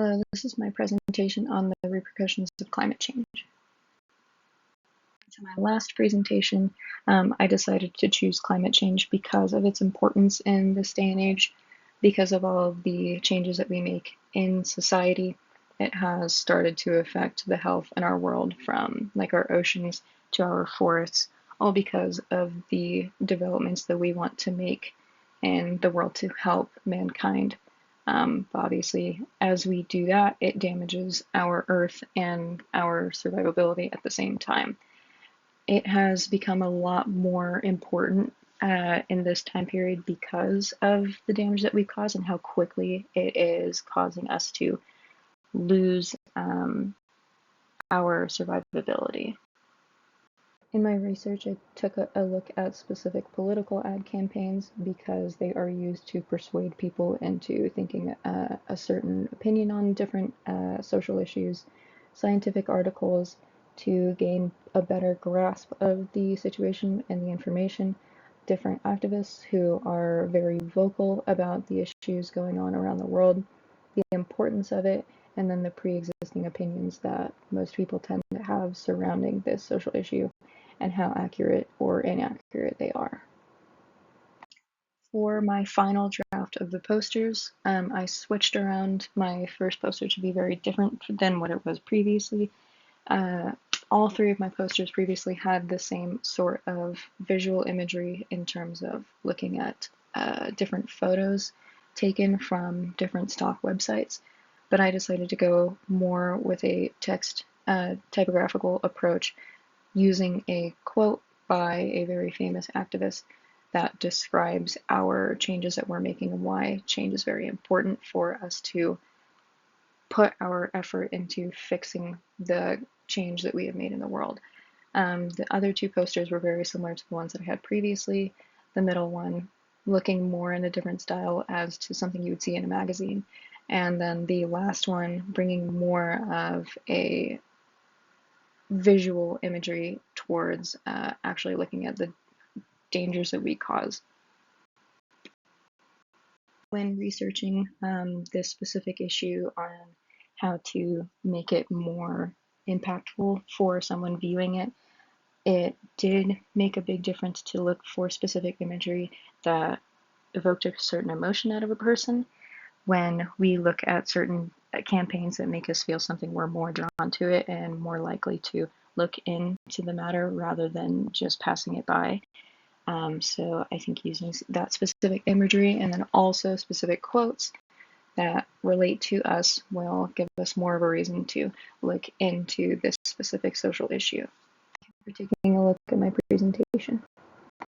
Hello, this is my presentation on the repercussions of climate change. So my last presentation, I decided to choose climate change because of its importance in this day and age, because of all of the changes that we make in society. It has started to affect the health in our world, from like our oceans to our forests, all because of the developments that we want to make in the world to help mankind. But obviously, as we do that, it damages our Earth and our survivability at the same time. It has become a lot more important in this time period because of the damage that we cause and how quickly it is causing us to lose our survivability. In my research, I took a look at specific political ad campaigns because they are used to persuade people into thinking a certain opinion on different social issues, scientific articles to gain a better grasp of the situation and the information, different activists who are very vocal about the issues going on around the world, the importance of it, and then the pre-existing opinions that most people tend to have surrounding this social issue and how accurate or inaccurate they are. For my final draft of the posters, I switched around my first poster to be very different than what it was previously. All three of my posters previously had the same sort of visual imagery in terms of looking at different photos taken from different stock websites, but I decided to go more with a text typographical approach, using a quote by a very famous activist that describes our changes that we're making and why change is very important for us to put our effort into fixing the change that we have made in the world. The other two posters were very similar to the ones that I had previously. The middle one looking more in a different style as to something you would see in a magazine. And then the last one bringing more of a visual imagery towards actually looking at the dangers that we cause. When researching this specific issue on how to make it more impactful for someone viewing it, it did make a big difference to look for specific imagery that evoked a certain emotion out of a person. When we look at certain campaigns that make us feel something, we're more drawn to it and more likely to look into the matter rather than just passing it by. So I think using that specific imagery and then also specific quotes that relate to us will give us more of a reason to look into this specific social issue. Thank you for taking a look at my presentation.